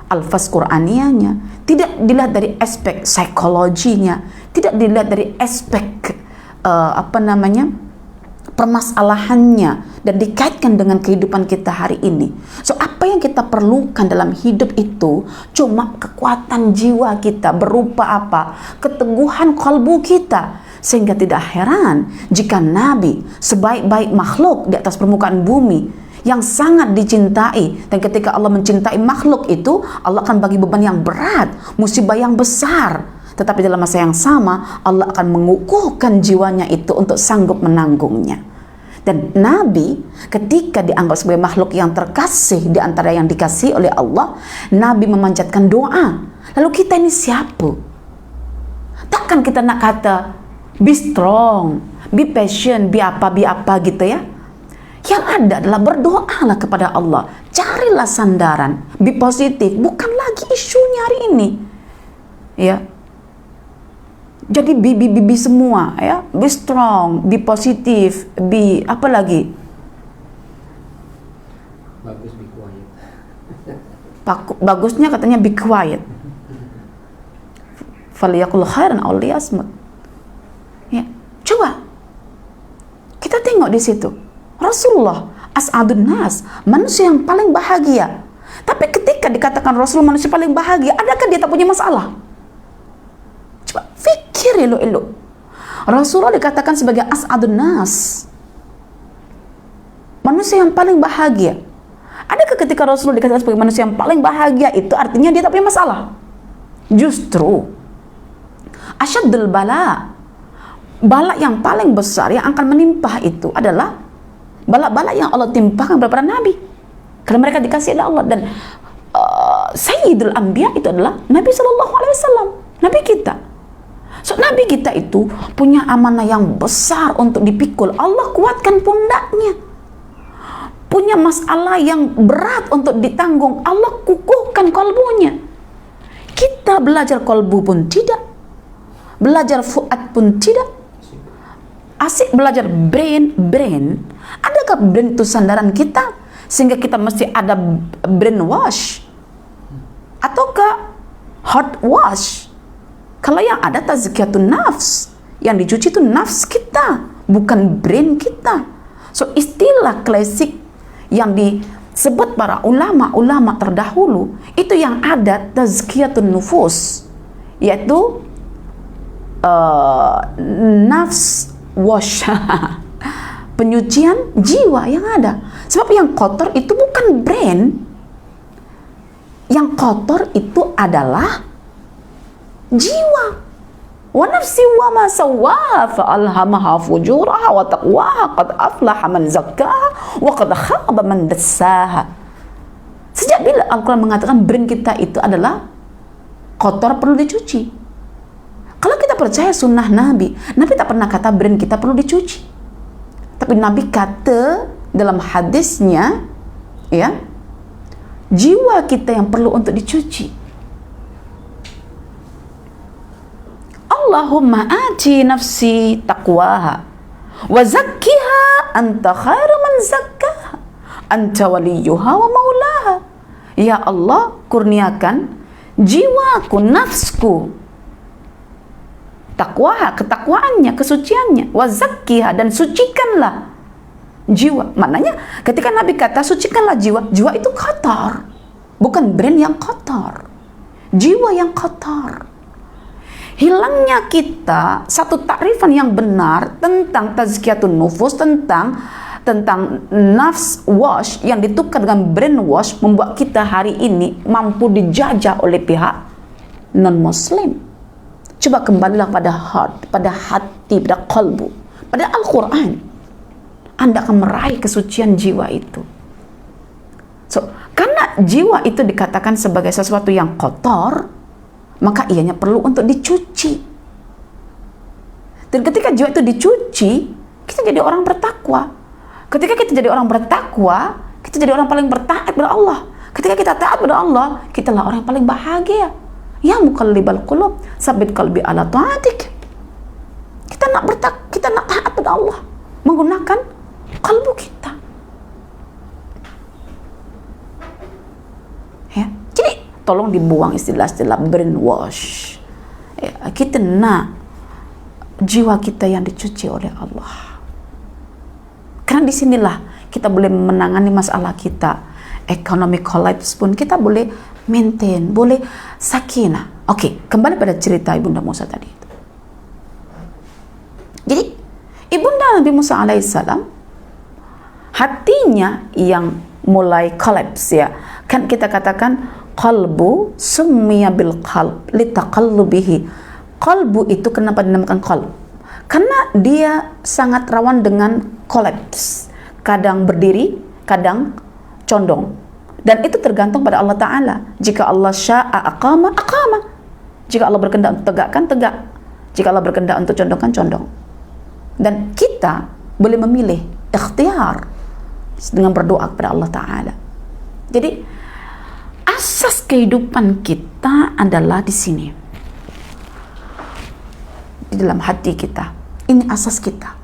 alfaz Qur'aniyahnya, tidak dilihat dari aspek psikologinya, tidak dilihat dari aspek permasalahannya dan dikaitkan dengan kehidupan kita hari ini. So apa yang kita perlukan dalam hidup itu cuma kekuatan jiwa kita berupa apa? Keteguhan kalbu kita. Sehingga tidak heran jika Nabi sebaik-baik makhluk di atas permukaan bumi yang sangat dicintai, dan ketika Allah mencintai makhluk itu, Allah akan bagi beban yang berat, musibah yang besar, tetapi dalam masa yang sama Allah akan mengukuhkan jiwanya itu untuk sanggup menanggungnya. Dan Nabi ketika dianggap sebagai makhluk yang terkasih di antara yang dikasihi oleh Allah, Nabi memanjatkan doa. Lalu kita ini siapa? Takkan kita nak kata be strong, be patient, be apa gitu ya. Yang ada adalah berdoalah kepada Allah, carilah sandaran, be positif, bukan lagi isunya hari ini. Ya. Jadi be semua ya, be strong, be positif, be apa lagi? Bagus be quiet. Bagusnya katanya be quiet. Faliyakul khairan aw liyasmut. Ya, coba kita tengok di situ. Rasulullah as'adun nas, manusia yang paling bahagia. Tapi ketika dikatakan Rasul manusia paling bahagia, adakah dia tak punya masalah? Coba fikir elok-elok. Rasulullah dikatakan sebagai as'adun nas, manusia yang paling bahagia. Adakah ketika Rasulullah dikatakan sebagai manusia yang paling bahagia itu artinya dia tak punya masalah? Justru asyaddul bala, bala yang paling besar yang akan menimpa itu adalah bala-bala yang Allah timpakan kepada para nabi, karena mereka dikasihi oleh Allah. Dan Sayyidul Anbiya itu adalah Nabi SAW, Nabi kita. So Nabi kita itu punya amanah yang besar untuk dipikul, Allah kuatkan pundaknya. Punya masalah yang berat untuk ditanggung, Allah kukuhkan kalbunya. Kita belajar kalbu pun tidak, belajar fuad pun tidak. Asik belajar brain. Adakah brain itu sandaran kita sehingga kita mesti ada brain wash ataukah heart wash? Kalau yang ada tazkiyatun nafs, yang dicuci itu nafs kita, bukan brain kita. So istilah klasik yang disebut para ulama-ulama terdahulu itu yang ada tazkiyatun nufus, yaitu nafs wash, penyucian jiwa yang ada. Sebab yang kotor itu bukan brain, yang kotor itu adalah jiwa. Wa nafsi wa ma sawwaha fa alhamaha fujuraha wa taqwaha qad aflaha man zakkaha wa qad khaba man dassaha. Sejak bila Al-Quran mengatakan brain kita itu adalah kotor, perlu dicuci. Kalau kita percaya sunnah Nabi, Nabi tak pernah kata brain kita perlu dicuci. Tapi Nabi kata dalam hadisnya, ya, jiwa kita yang perlu untuk dicuci. Allahumma ati nafsi taqwaha wa zakkiha anta khairu man zakkaha anta waliyuha wa maulaha. Ya Allah, kurniakan jiwaku, nafsku takwa, ketakwaannya, kesuciannya, wa zakkiha, dan sucikanlah jiwa. Maknanya ketika Nabi kata sucikanlah jiwa, jiwa itu kotor, bukan brain yang kotor, jiwa yang kotor. Hilangnya kita satu takrifan yang benar tentang tazkiyatun nufus, tentang nafs wash yang ditukar dengan brain wash, membuat kita hari ini mampu dijajah oleh pihak non-muslim. Coba kembalilah pada heart, pada hati, pada kalbu, pada Al-Quran. Anda akan meraih kesucian jiwa itu. So, karena jiwa itu dikatakan sebagai sesuatu yang kotor, maka ianya perlu untuk dicuci. Dan ketika jiwa itu dicuci, kita jadi orang bertakwa. Ketika kita jadi orang bertakwa, kita jadi orang paling bertaat kepada Allah. Ketika kita taat kepada Allah, kita lah orang yang paling bahagia. Ya muqallibal qulub, sabbit qalbi ala ta'atik. Kita nak taat pada Allah menggunakan kalbu kita. Ya, jadi tolong dibuang istilah-istilah brainwash. Ya, kita nak jiwa kita yang dicuci oleh Allah. Karena disinilah kita boleh menangani masalah kita. Economic collapse pun kita boleh maintain, boleh sakinah. Oke, kembali pada cerita Ibunda Musa tadi itu. Jadi Ibunda Nabi Musa alaihissalam hatinya yang mulai collapse, ya. Kan kita katakan qalbu summiya bil qalb litaqallubihi. Qalbu itu kenapa dinamakan qalb? Karena dia sangat rawan dengan collapse. Kadang berdiri, kadang condong. Dan itu tergantung pada Allah Ta'ala. Jika Allah sya'a aqama, aqama. Jika Allah berkehendak untuk tegakkan, tegak. Jika Allah berkehendak untuk condongkan, condong. Dan kita boleh memilih ikhtiar dengan berdoa kepada Allah Ta'ala. Jadi asas kehidupan kita adalah di sini, di dalam hati kita. Ini asas kita.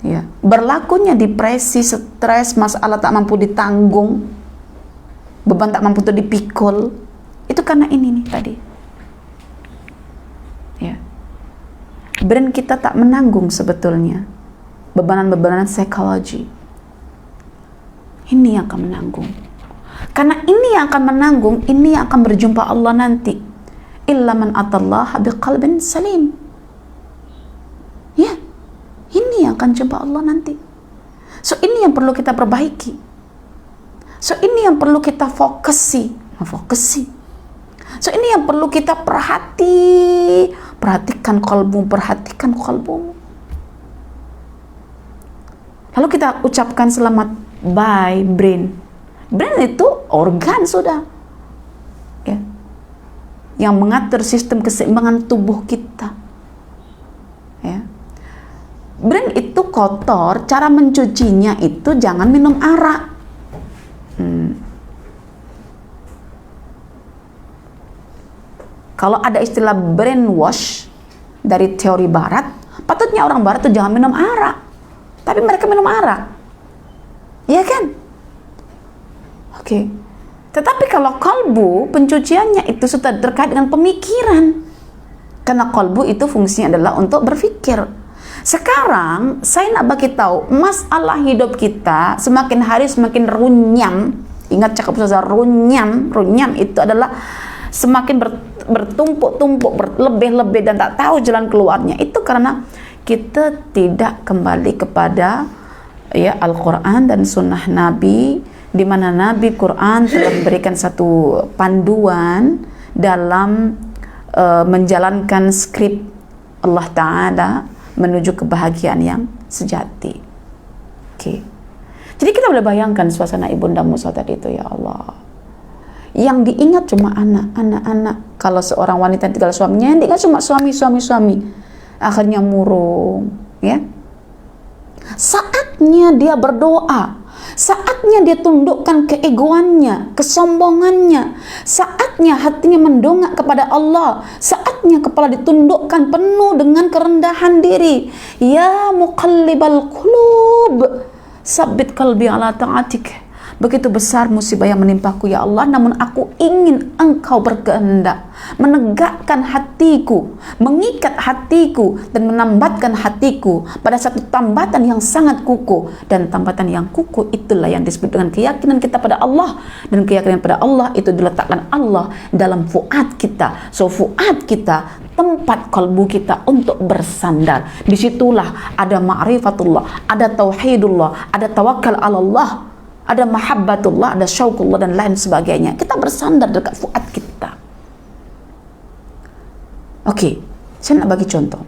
Ya, berlakunya depresi, stres, masalah tak mampu ditanggung, beban tak mampu untuk dipikul, itu karena ini nih tadi. Ya, brain kita tak menanggung sebetulnya bebanan-bebanan psikologi. Ini yang akan menanggung. Karena ini yang akan menanggung, ini yang akan berjumpa Allah nanti. Illa man atallaha biqalbin salim. Ya, ini yang akan jumpa Allah nanti. So ini yang perlu kita perbaiki. So ini yang perlu kita fokusi. So ini yang perlu kita perhatikan kalbumu. Lalu kita ucapkan selamat bye brain. Brain itu organ sudah, ya, yang mengatur sistem keseimbangan tubuh kita. Ya. Brain itu kotor, cara mencucinya itu jangan minum arak. Kalau ada istilah brainwash dari teori barat, patutnya orang barat itu jangan minum arak. Tapi mereka minum arak. Iya kan? Oke. Tetapi kalau kalbu, pencuciannya itu sudah terkait dengan pemikiran. Karena kalbu itu fungsinya adalah untuk berpikir. Sekarang saya nak bagi tahu masalah hidup kita semakin hari semakin runyam. Ingat cakap Ustazah, runyam itu adalah semakin bertumpuk-tumpuk, berlebih-lebih dan tak tahu jalan keluarnya. Itu karena kita tidak kembali kepada Al-Quran dan Sunnah Nabi, di mana Nabi Quran telah memberikan satu panduan dalam menjalankan skrip Allah Ta'ala menuju kebahagiaan yang sejati. Oke. Jadi kita boleh bayangkan suasana Ibunda Musa tadi itu, ya Allah. Yang diingat cuma anak. Kalau seorang wanita tinggal suaminya, yang diingat cuma suami. Akhirnya murung, ya. Saatnya dia berdoa, saatnya dia tundukkan keegoannya, kesombongannya, saatnya hatinya mendongak kepada Allah, saatnya kepala ditundukkan penuh dengan kerendahan diri. Ya muqallibal qulub, sabbit qalbi ala ta'atik. Begitu besar musibah yang menimpaku, ya Allah, namun aku ingin Engkau berkehendak menegakkan hatiku, mengikat hatiku, dan menambatkan hatiku pada satu tambatan yang sangat kukuh. Dan tambatan yang kukuh itulah yang disebut dengan keyakinan kita pada Allah. Dan keyakinan pada Allah itu diletakkan Allah dalam fuad kita. So fuad kita, tempat kalbu kita untuk bersandar. Disitulah ada ma'rifatullah, ada tauhidullah, ada tawakal ala Allah, ada mahabbatullah, ada syauqullah dan lain sebagainya. Kita bersandar dekat fuad kita. Oke, saya nak bagi contoh.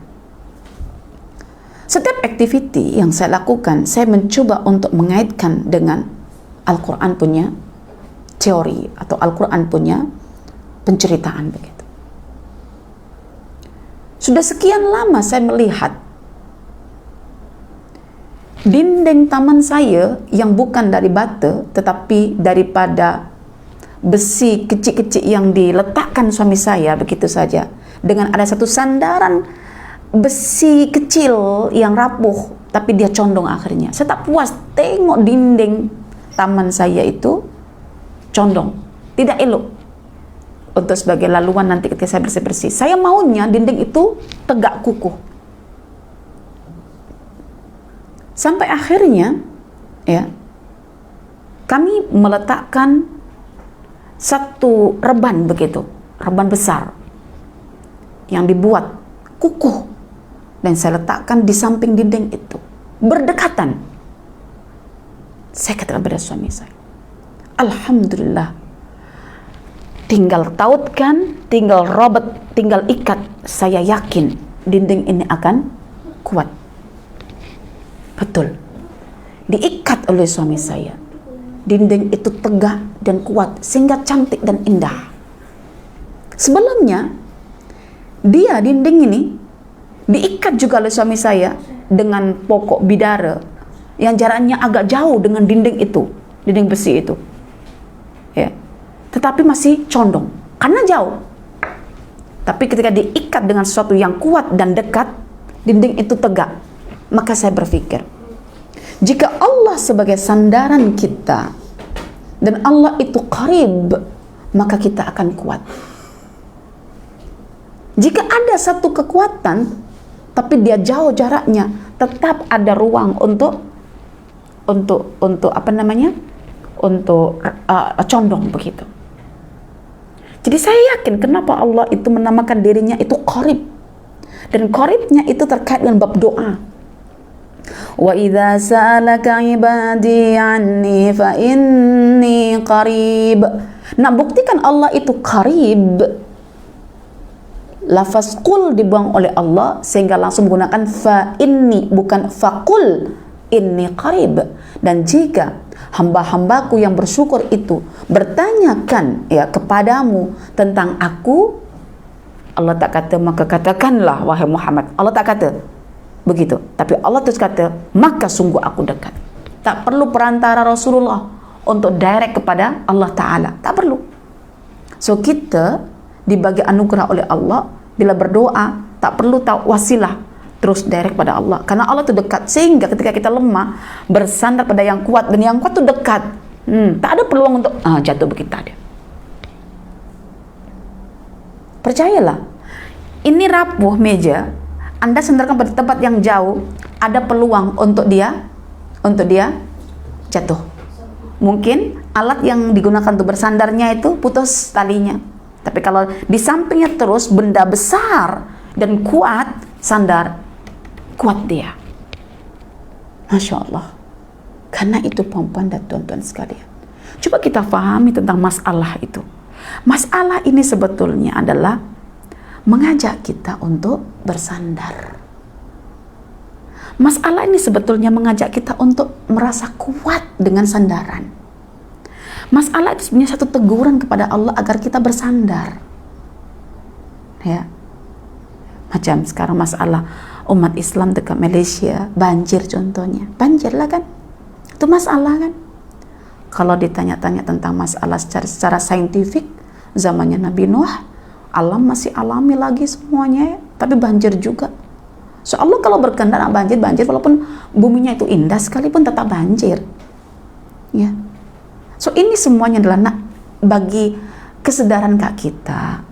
Setiap aktiviti yang saya lakukan, saya mencoba untuk mengaitkan dengan Al-Quran punya teori atau Al-Quran punya penceritaan begitu. Sudah sekian lama saya melihat dinding taman saya yang bukan dari bata tetapi daripada besi kecil-kecil yang diletakkan suami saya begitu saja, dengan ada satu sandaran besi kecil yang rapuh tapi dia condong akhirnya. Saya tak puas tengok dinding taman saya itu condong, tidak elok untuk sebagai laluan nanti ketika saya bersih-bersih. Saya maunya dinding itu tegak kukuh. Sampai akhirnya ya, kami meletakkan satu reban begitu, reban besar yang dibuat kukuh, dan saya letakkan di samping dinding itu berdekatan. Saya katakan pada suami saya, alhamdulillah, tinggal tautkan, tinggal robet, tinggal ikat, saya yakin dinding ini akan kuat. Betul, diikat oleh suami saya, dinding itu tegak dan kuat sehingga cantik dan indah. Sebelumnya dia dinding ini diikat juga oleh suami saya dengan pokok bidara yang jaraknya agak jauh dengan dinding itu, dinding besi itu ya, tetapi masih condong karena jauh. Tapi ketika diikat dengan sesuatu yang kuat dan dekat, dinding itu tegak. Maka saya berpikir, jika Allah sebagai sandaran kita dan Allah itu qarib, maka kita akan kuat. Jika ada satu kekuatan tapi dia jauh jaraknya, tetap ada ruang untuk apa namanya? Untuk condong begitu. Jadi saya yakin kenapa Allah itu menamakan dirinya itu qarib. Dan qaribnya itu terkait dengan bab doa. Wa idza sa'alaka 'ibadi 'anni fa inni qarib. Nah, buktikan Allah itu qarib. Lafaz qul dibuang oleh Allah sehingga langsung menggunakan fa inni, bukan faqul inni qarib. Dan jika hamba-hambaku yang bersyukur itu bertanyakan ya kepadamu tentang aku, Allah tak kata maka katakanlah wahai Muhammad. Allah tak kata begitu, tapi Allah terus kata maka sungguh aku dekat. Tak perlu perantara Rasulullah untuk direct kepada Allah Ta'ala, tak perlu. So kita dibagi anugerah oleh Allah, bila berdoa tak perlu tahu wasilah, terus direct pada Allah, karena Allah itu dekat. Sehingga ketika kita lemah bersandar pada yang kuat, dan yang kuat itu dekat, tak ada peluang untuk jatuh begitu ada. Percayalah, ini rapuh meja, Anda sandarkan pada tempat yang jauh, ada peluang untuk dia jatuh. Mungkin alat yang digunakan untuk bersandarnya itu putus talinya. Tapi kalau di sampingnya terus benda besar dan kuat sandar, kuat dia. Masya Allah. Karena itu perempuan dan tuan-tuan sekalian, coba kita fahami tentang masalah itu. Masalah ini sebetulnya adalah mengajak kita untuk bersandar. Masalah ini sebetulnya mengajak kita untuk merasa kuat dengan sandaran. Masalah itu sebenarnya satu teguran kepada Allah agar kita bersandar. Ya. Macam sekarang masalah umat Islam dekat Malaysia, banjir contohnya. Banjir lah kan? Itu masalah kan? Kalau ditanya-tanya tentang masalah secara saintifik, zamannya Nabi Nuh, alam masih alami lagi semuanya, tapi banjir juga. So Allah kalau berkehendak banjir, walaupun buminya itu indah sekalipun tetap banjir. Ya. So ini semuanya adalah bagi kesadaran kita,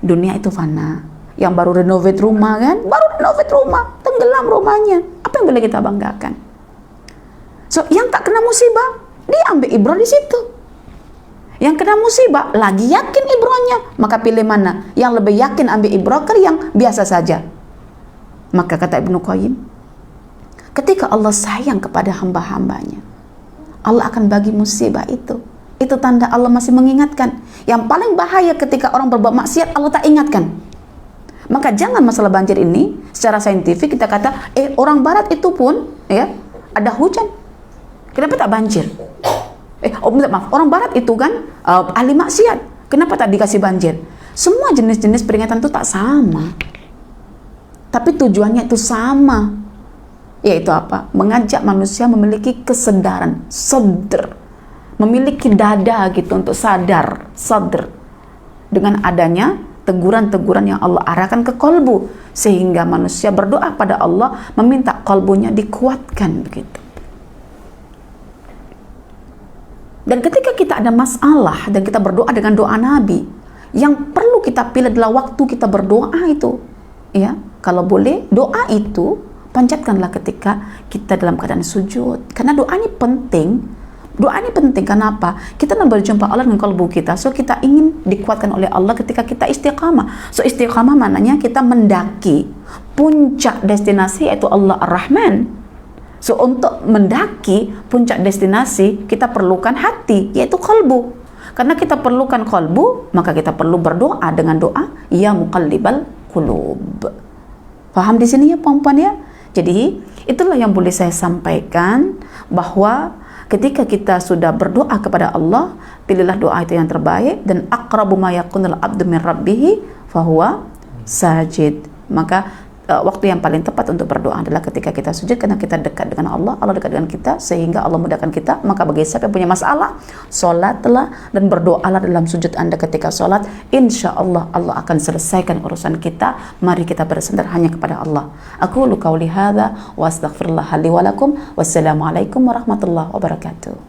dunia itu fana. Yang baru renovate rumah kan, tenggelam rumahnya. Apa yang boleh kita banggakan? So yang tak kena musibah, dia ambil ibrah di situ. Yang kena musibah lagi yakin ibrahnya, maka pilih mana? Yang lebih yakin ambil ibrah ke yang biasa saja. Maka kata Ibnu Qayyim, ketika Allah sayang kepada hamba-hambanya, Allah akan bagi musibah itu. Itu tanda Allah masih mengingatkan. Yang paling bahaya ketika orang berbuat maksiat, Allah tak ingatkan. Maka jangan masalah banjir ini secara saintifik kita kata, orang barat itu pun ya ada hujan, kenapa tak banjir? Maaf, orang barat itu kan ahli maksiat, kenapa tak dikasih banjir? Semua jenis-jenis peringatan itu tak sama, tapi tujuannya itu sama, yaitu apa? Mengajak manusia memiliki kesadaran, sadr, memiliki dada gitu untuk sadar, sadr, dengan adanya teguran-teguran yang Allah arahkan ke kolbu, sehingga manusia berdoa pada Allah meminta kolbunya dikuatkan begitu. Dan ketika kita ada masalah dan kita berdoa dengan doa Nabi, yang perlu kita pilih adalah waktu kita berdoa itu, ya. Kalau boleh doa itu panjatkanlah ketika kita dalam keadaan sujud, karena doa ini penting. Doa ini penting, kenapa? Kita nak berjumpa Allah dengan kalbu kita, so kita ingin dikuatkan oleh Allah ketika kita istiqamah. So istiqamah maknanya kita mendaki puncak destinasi, yaitu Allah Ar-Rahman. So untuk mendaki puncak destinasi kita perlukan hati, yaitu kalbu. Karena kita perlukan kalbu, maka kita perlu berdoa dengan doa ya muqallibal qulub. Paham di sini ya perempuan ya? Jadi itulah yang boleh saya sampaikan, bahwa ketika kita sudah berdoa kepada Allah, pilihlah doa itu yang terbaik, dan aqrabu ma yakunul abdu min rabbih fahuwa sajid. Maka waktu yang paling tepat untuk berdoa adalah ketika kita sujud, karena kita dekat dengan Allah, Allah dekat dengan kita, sehingga Allah mudahkan kita. Maka bagi siapa yang punya masalah, solatlah dan berdoalah dalam sujud Anda ketika solat. Insya Allah Allah akan selesaikan urusan kita. Mari kita bersandar hanya kepada Allah. Aku qauli hadza wa astaghfirullah li wa lakum. Wassalamualaikum warahmatullahi wabarakatuh.